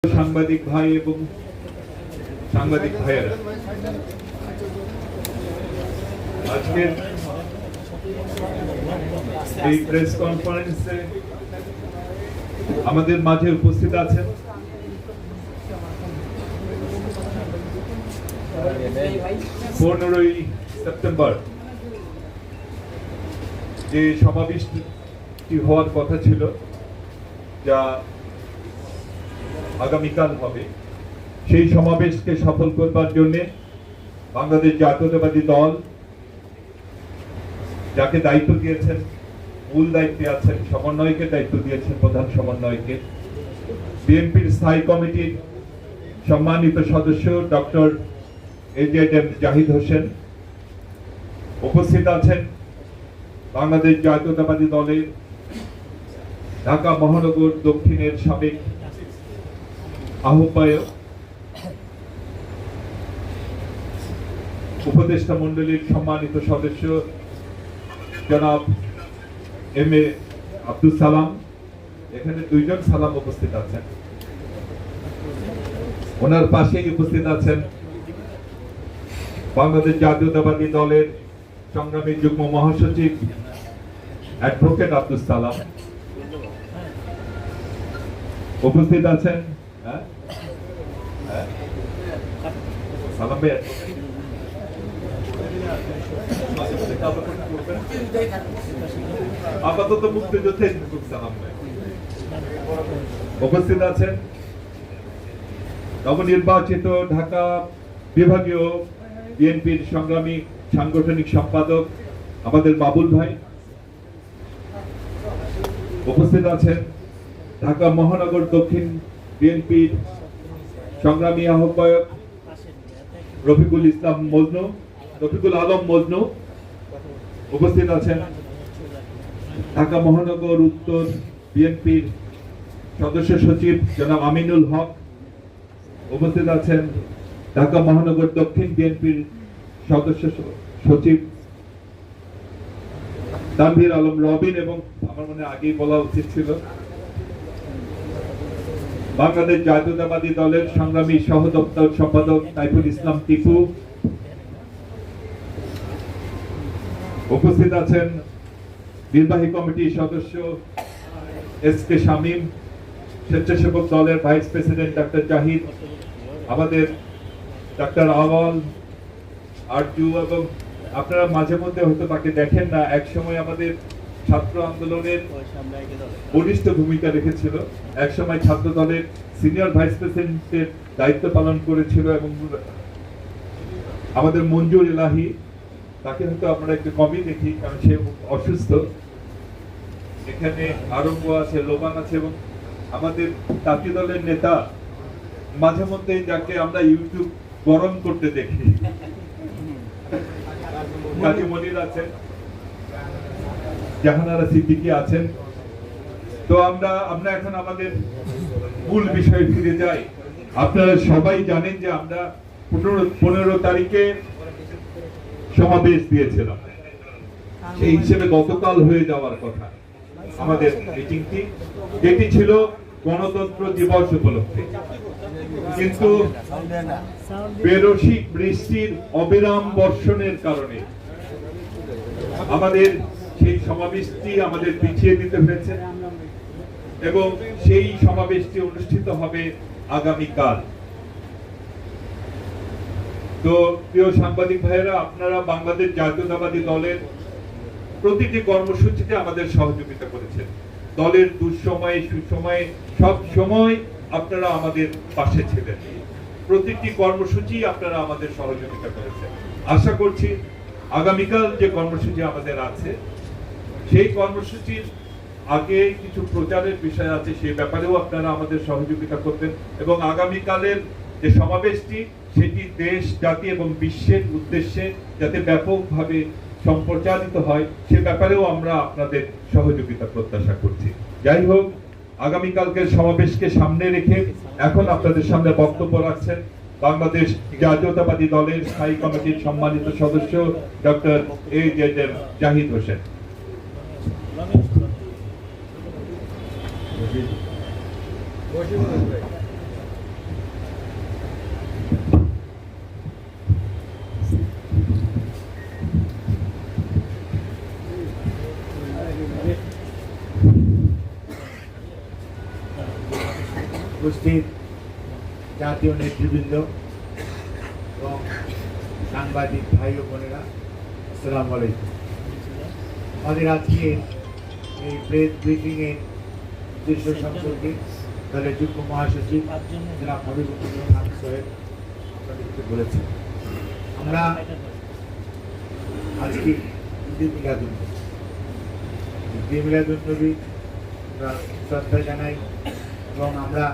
সাংবাদিক ভাই এবং সাংবাদিক ভাইয়েরা, আজকের এই প্রেস কনফারেন্সে আমাদের মাঝে উপস্থিত আছেন পনেরোই সেপ্টেম্বর যে সমাবেশটি হওয়ার কথা ছিল, যা আগামীকাল হবে, সেই সমাবেশকে সফল করবার জন্য বাংলাদেশ জাতীয়তাবাদী দল যাকে দায়িত্ব দিয়েছেন, মূল দায়িত্বে আছেন, সমন্বয়কের দায়িত্ব দিয়েছেন, প্রধান সমন্বয়কে, বিএনপির স্থায়ী কমিটির সম্মানিত সদস্য ডক্টর এজেএম জাহিদ হোসেন উপস্থিত আছেন, বাংলাদেশ জাতীয়তাবাদী দলের ঢাকা মহানগর দক্ষিণের সাবেক আহ্বায়ক, উপদেষ্টা মণ্ডলীর সম্মানিত সদস্য জনাব এম এ আব্দুল সালাম, এখানে দুইজন সালাম উপস্থিত আছেন, ওনার পাশেই উপস্থিত আছেন বাংলাদেশ জাতীয়তাবাদী দলের সংগ্রামী যুগ্ম মহাসচিব অ্যাডভোকেট আব্দুল সালাম উপস্থিত আছেন, সালাম ভাই আপাতত মুক্তিযোদ্ধা সালাম ভাই উপস্থিত আছেন, নবনির্বাচিত ঢাকা বিভাগীয় বিএনপির সংগ্রামী সাংগঠনিক সম্পাদক আমাদের বাবুল ভাই উপস্থিত আছেন, ঢাকা মহানগর দক্ষিণ বিএনপির সংগ্রামী আহ্বায়ক রফিকুল আলম মজনু উপস্থিত আছেন, ঢাকা মহানগর উত্তর বিএনপির সদস্য সচিব জনাব আমিনুল হক উপস্থিত আছেন, ঢাকা মহানগর দক্ষিণ বিএনপির সদস্য সচিব তানভীর আলম রবিন, এবং আমার মনে আগেই বলা উচিত ছিল বাংলাদেশ জাতীয়তাবাদী দলের সংগ্রামী সহ দপ্তর সম্পাদক সাইফুল ইসলাম টিপু উপস্থিত আছেন, নির্বাহী কমিটির সদস্য এস কে শামীম, স্বেচ্ছাসেবক দলের ভাইস প্রেসিডেন্ট ডক্টর জাহিদ, আমাদের ডাক্তার আওয়াল আরজু, এবং আপনারা মাঝে মধ্যে হয়তো তাকে দেখেন না, একসময় আমাদের ছাত্র আন্দোলনের বলিষ্ঠ ভূমিকা রেখেছিল, একসময় ছাত্র দলের সিনিয়র ভাইস প্রেসিডেন্টের দায়িত্ব পালন করেছিল, এবং আমাদের মঞ্জুর ইলাহি, তাকে হয়তো আমরা একটু কমই দেখি কারণ সে অসুস্থ, এখানে আরম্ভ আছে, লোবান আছে, এবং আমাদের তাঁতি দলের নেতা মাঝে মধ্যে যাকে আমরা ইউটিউব গরম করতে দেখি, কাজী মনির আছেন, জাহানারা সিদ্দিকী আছেন। তো আমরা এখন আমাদের মূল বিষয়ে ফিরে যাই। আপনারা সবাই জানেন যে আমরা 15 তারিখে সমাবেশ দিয়েছিলাম, সেই হিসেবে গতকাল হয়ে যাওয়ার কথা আমাদের মিটিংটি, যেটি ছিল গণতন্ত্র দিবস উপলক্ষে, কিন্তু বেরসিক বৃষ্টির অবিরাম বর্ষণের কারণে আমাদের সেই সমাবেশটি আমাদের পিছিয়ে দিতে হয়েছে, এবং সেই সমাবেশটি অনুষ্ঠিত হবে আগামীকাল। তো প্রিয় সাংবাদিক ভাইয়েরা, আপনারা বাংলাদেশ জাতীয়তাবাদী দলের প্রতিটি কর্মসূচিতে আমাদের সহযোগিতা করেছেন, দলের দুঃসময়ে সুসময়ে সব সময় আপনারা আমাদের পাশে ছিলেন, প্রতিটি কর্মসূচি আপনারা আমাদের সহযোগিতা করেছেন। আশা করছি আগামীকাল যে কর্মসূচি আমাদের আছে, সেই কর্মসূচির আগে কিছু প্রচারের বিষয় আছে, সেই ব্যাপারেও আপনারা আমাদের সহযোগিতা করবেন, এবং আগামীকালের যে সমাবেশটি সেটি দেশ, জাতি এবং বিশ্বের উদ্দেশ্যে যাতে ব্যাপকভাবে সম্প্রচারিত হয়, সে ব্যাপারেও আমরা আপনাদের সহযোগিতা প্রত্যাশা করছি। যাই হোক, আগামীকালকের সমাবেশকে সামনে রেখে এখন আপনাদের সামনে বক্তব্য রাখছেন বাংলাদেশ জাতীয়তাবাদী দলের স্থায়ী কমিটির সম্মানিত সদস্য ডক্টর এজেএম জাহিদ হোসেন। উপস্থিত জাতীয় নেতৃবৃন্দ এবং সাংবাদিক ভাই ও বোনেরা, আসসালামু আলাইকুম। আমাদের আজকে এই প্রেস ব্রিফিং এর উদ্দেশ্য সম্পর্কে দলের যুগ্ম মহাসচিব জনাব হাবিবুর রহমান সাহেব আপনাদেরকে বলেছেন। আমরা আজকে ঈদে মিলাদুন্নবী আমরা শ্রদ্ধা জানাই এবং আমরা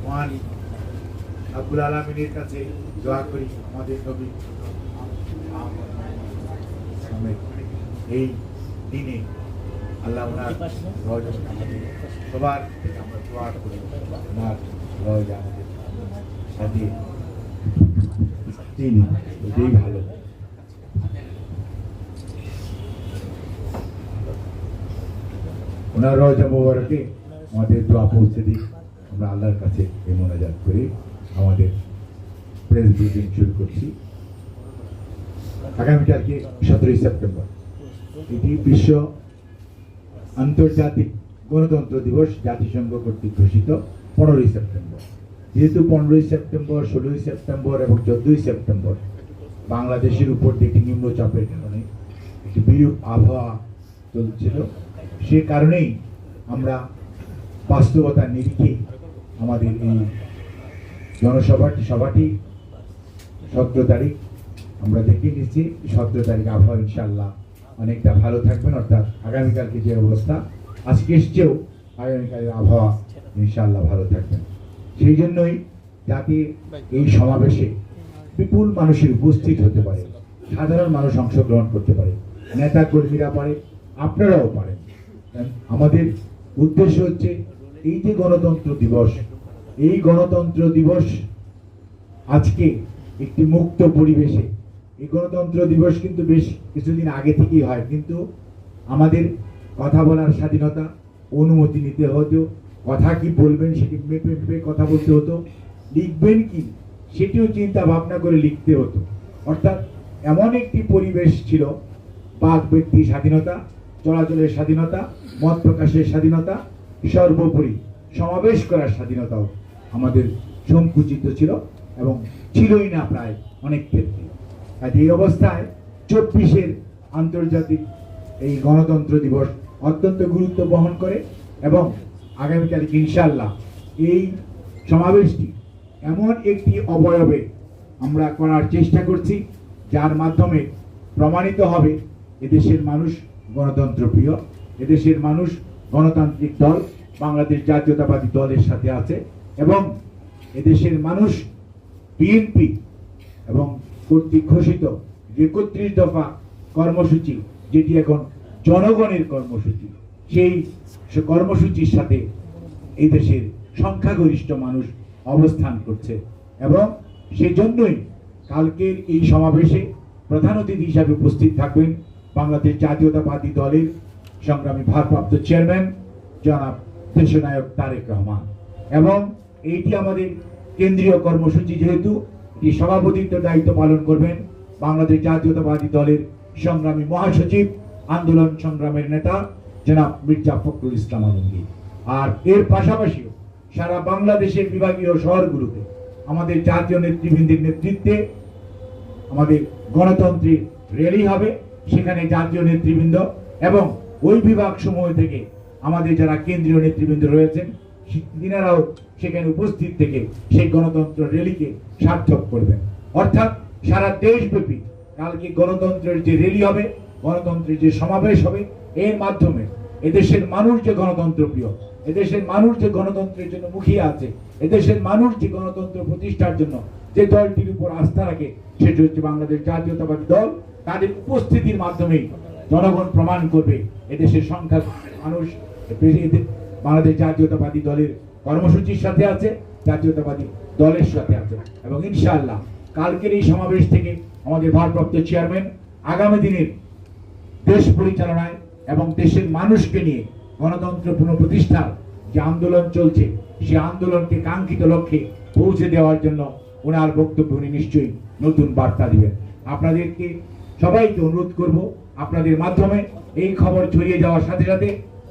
মহান আব্বুল আলামিনের কাছে দোয়া করি আমাদের নবী এই দিনে আল্লাহ ওনার রওজা আমাদের সবার থেকে আমরা দোয়া করি ওনার রওজা আমাদের সাথে তিনি এটাই ভালো। ওনার রওজা মোবারকে আমাদের দোয়া পৌঁছে দিই। আমরা আল্লাহর কাছে এই মোনাজাত করি আমাদের প্রেস ব্রিফিং শুরু করছি। আগামীকালকে 17 সেপ্টেম্বর এটি বিশ্ব আন্তর্জাতিক গণতন্ত্র দিবস, জাতিসংঘ কর্তৃক ঘোষিত 15 সেপ্টেম্বর। যেহেতু 15 সেপ্টেম্বর, 16 সেপ্টেম্বর এবং 14 সেপ্টেম্বর বাংলাদেশের উপর একটি নিম্নচাপের কারণে একটি বিরূপ আবহাওয়া চলছিল, সে কারণেই আমরা বাস্তবতার নিরিখে আমাদের এই সভাটি 17 তারিখ আমরা দেখে নিচ্ছি। 17 তারিখ আবহাওয়া ইনশাল্লাহ অনেকটা ভালো থাকবেন, অর্থাৎ আগামীকালকে যে অবস্থা আজকে এসছেও আগামীকালের আবহাওয়া ইনশাল্লাহ ভালো থাকবেন। সেই জন্যই যাতে এই সমাবেশে বিপুল মানুষের উপস্থিত হতে পারে, সাধারণ মানুষ অংশগ্রহণ করতে পারে, নেতা কর্মীরা পারে, আপনারাও পারেন। আমাদের উদ্দেশ্য হচ্ছে এই যে গণতন্ত্র দিবস, এই গণতন্ত্র দিবস আজকে একটি মুক্ত পরিবেশে, এই গণতন্ত্র দিবস কিন্তু বেশ কিছুদিন আগে থেকেই হয়, কিন্তু আমাদের কথা বলার স্বাধীনতা, অনুমতি নিতে হতো, কথা কি বলবেন সেটি মেপে মেপে কথা বলতে হতো, লিখবেন কি সেটিও চিন্তা ভাবনা করে লিখতে হতো। অর্থাৎ এমন একটি পরিবেশ ছিল, বাক ব্যক্তি স্বাধীনতা, চলাচলের স্বাধীনতা, মত প্রকাশের স্বাধীনতা, সর্বোপরি সমাবেশ করার স্বাধীনতাও আমাদের সংকুচিত ছিল এবং ছিলই না প্রায় অনেক ক্ষেত্রে। আজ এই অবস্থায় 24 আন্তর্জাতিক এই গণতন্ত্র দিবস অত্যন্ত গুরুত্ব বহন করে এবং আগামীকাল ইনশাআল্লাহ এই সমাবেশটি এমন একটি অবয়বে আমরা করার চেষ্টা করছি যার মাধ্যমে প্রমাণিত হবে এদেশের মানুষ গণতন্ত্র প্রিয়, এদেশের মানুষ গণতান্ত্রিক দল বাংলাদেশ জাতীয়তাবাদী দলের সাথে আছে এবং এদেশের মানুষ বিএনপি এবং কর্তৃক ঘোষিত 31 দফা কর্মসূচি, যেটি এখন জনগণের কর্মসূচি, সেই কর্মসূচির সাথে এই দেশের সংখ্যাগরিষ্ঠ মানুষ অবস্থান করছে এবং সেজন্যই কালকের এই সমাবেশে প্রধান অতিথি হিসাবে উপস্থিত থাকবেন বাংলাদেশ জাতীয়তাবাদী দলের সংগ্রামী ভারপ্রাপ্ত চেয়ারম্যান জনাব দেশনায়ক তারেক রহমান এবং এইটি আমাদের কেন্দ্রীয় কর্মসূচি, যেহেতু এটি সভাপতিত্ব দায়িত্ব পালন করবেন বাংলাদেশ জাতীয়তাবাদী দলের সংগ্রামী মহাসচিব, আন্দোলন সংগ্রামের নেতা জনাব মির্জা ফখরুল ইসলাম আলমগীর। আর এর পাশাপাশিও সারা বাংলাদেশের বিভাগীয় শহরগুলোতে আমাদের জাতীয় নেতৃবৃন্দের নেতৃত্বে আমাদের গণতন্ত্রের র্যালি হবে, সেখানে জাতীয় নেতৃবৃন্দ এবং ওই বিভাগ সমূহ থেকে আমাদের যারা কেন্দ্রীয় নেতৃবৃন্দ রয়েছেন তিনারাও সেখানে উপস্থিত থেকে সেই গণতন্ত্র র্যালিকে সার্থক করবেন। অর্থাৎ সারা দেশব্যাপী কালকে গণতন্ত্রের যে র্যালি হবে, গণতন্ত্রের যে সমাবেশ হবে, এর মাধ্যমে এদেশের মানুষ যে গণতন্ত্র প্রিয়, এদেশের মানুষ যে গণতন্ত্রের জন্য মুখিয়ে আছে, এদেশের মানুষ যে গণতন্ত্র প্রতিষ্ঠার জন্য যে দলটির উপর আস্থা রাখে, সেটি হচ্ছে বাংলাদেশ জাতীয়তাবাদী দল। তাদের উপস্থিতির মাধ্যমেই জনগণ প্রমাণ করবে এদেশের সংখ্যা মানুষ বাংলাদেশ জাতীয়তাবাদী দলের কর্মসূচির সাথে আছে, জাতীয়তাবাদী দলের সাথে আছে এবং ইনশাআল্লাহ কালকের এই সমাবেশ থেকে আমাদের ভারপ্রাপ্ত চেয়ারম্যান আগামী দিনের দেশ পরিচালনায় এবং দেশের মানুষকে নিয়ে গণতন্ত্র পুনঃপ্রতিষ্ঠার যে আন্দোলন চলছে, সেই আন্দোলনকে কাঙ্ক্ষিত লক্ষ্যে পৌঁছে দেওয়ার জন্য ওনার বক্তব্য উনি নিশ্চয়ই নতুন বার্তা দিবেন। আপনাদেরকে সবাইকে অনুরোধ করব, আপনাদের মাধ্যমে এই খবর ছড়িয়ে যাওয়ার সাথে সাথে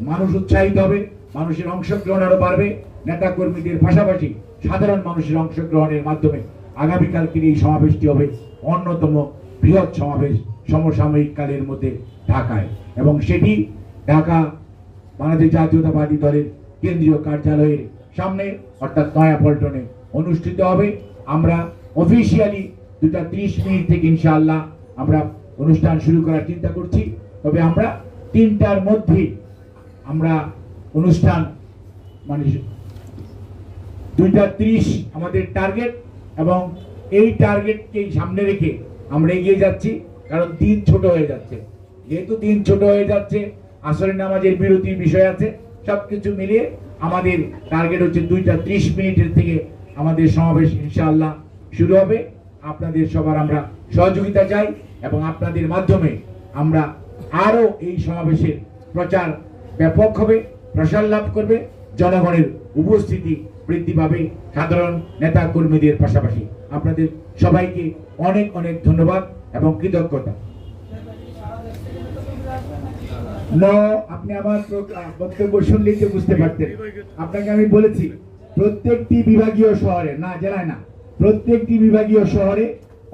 মানুষ উৎসাহিত হবে, মানুষের অংশগ্রহণ আরো বাড়বে। নেতা কর্মীদের পাশাপাশি সাধারণ মানুষের অংশগ্রহণের মাধ্যমে আগামীকালকের এই সমাবেশটি হবে অন্যতম বৃহৎ সমাবেশ সমসাময়িক কালের মধ্যে ঢাকায়, এবং সেটি ঢাকা বাংলাদেশ জাতীয়তাবাদী দলের কেন্দ্রীয় কার্যালয়ের সামনে অর্থাৎ নয়াপল্টনে অনুষ্ঠিত হবে। আমরা অফিসিয়ালি 2:30 থেকে ইনশাআল্লাহ আমরা অনুষ্ঠান শুরু করার চিন্তা করছি। তবে আমরা 3টার মধ্যে আমরা অনুষ্ঠান মানে 2:30 আমাদের টার্গেট, এবং এই টার্গেটকে সামনে রেখে আমরা এগিয়ে যাচ্ছি, কারণ দিন ছোট হয়ে যাচ্ছে। যেহেতু দিন ছোট হয়ে যাচ্ছে, আসরের নামাজের বিরতির বিষয় আছে, সবকিছু মিলিয়ে আমাদের টার্গেট হচ্ছে 2:30 থেকে আমাদের সমাবেশ ইনশাআল্লাহ শুরু হবে। আপনাদের সবার আমরা সহযোগিতা চাই, এবং আপনাদের মাধ্যমে আমরা আরো এই সমাবেশের প্রচার ব্যাপক হবে, প্রসার লাভ করবে, জনগণের উপস্থিতি বৃদ্ধি পাবে সাধারণ নেতা কর্মীদের পাশাপাশি। আপনাদের সবাইকে অনেক অনেক ধন্যবাদ এবং কৃতজ্ঞতা। আপনি আমার বক্তব্য শুনলেই তো বুঝতে পারতেন। আপনাকে আমি বলেছি প্রত্যেকটি বিভাগীয় শহরে, না জেলায় না, প্রত্যেকটি বিভাগীয় শহরে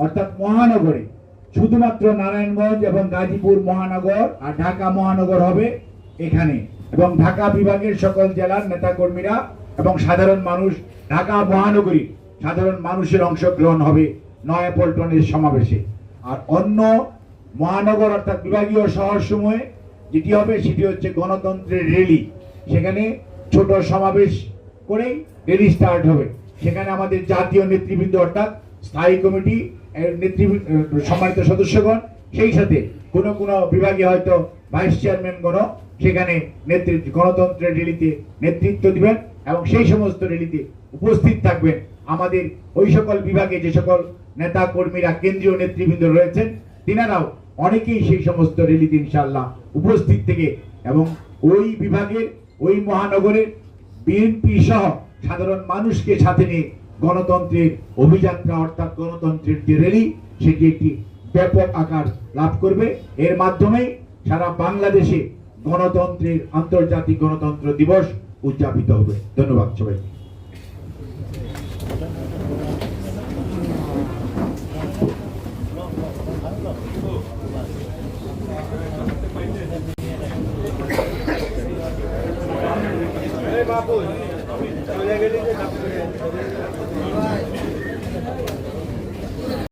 অর্থাৎ মহানগরে, শুধুমাত্র নারায়ণগঞ্জ এবং গাজীপুর মহানগর আর ঢাকা মহানগর হবে এখানে, এবং ঢাকা বিভাগের সকল জেলার নেতাকর্মীরা এবং সাধারণ মানুষ, ঢাকা মহানগরী সাধারণ মানুষের অংশগ্রহণ হবে নয়াপল্টনের সমাবেশে। আর অন্য মহানগর অর্থাৎ বিভাগীয় শহর সমূহে যেটি হবে সেটি হচ্ছে গণতন্ত্রের র্যালি। সেখানে ছোট সমাবেশ করেই র্যালি স্টার্ট হবে। সেখানে আমাদের জাতীয় নেতৃবৃন্দ অর্থাৎ স্থায়ী কমিটি নেতৃবৃন্দ, সম্মানিত সদস্যগণ, সেই সাথে কোনো কোনো বিভাগে হয়তো ভাইস চেয়ারম্যানগণ সেখানে গণতন্ত্রের র্যালিতে নেতৃত্ব দিবেন, এবং সেই সমস্ত র্যালিতে উপস্থিত থাকবেন আমাদের ওই সকল বিভাগে যে সকল নেতা কর্মীরা কেন্দ্রীয় নেতৃবৃন্দ রয়েছেন, তিনারাও অনেকেই সেই সমস্ত র্যালিতে ইনশাআল্লাহ উপস্থিত থেকে, এবং ওই বিভাগের ওই মহানগরের বিএনপি সহ সাধারণ মানুষকে সাথে নিয়ে গণতন্ত্রের অভিযাত্রা অর্থাৎ গণতন্ত্রের যে র্যালি সেটি একটি ব্যাপক আকার লাভ করবে। এর মাধ্যমে সারা বাংলাদেশে গণতন্ত্রের আন্তর্জাতিক গণতন্ত্র দিবস উদযাপিত হবে। ধন্যবাদ সবাইকে। বাবু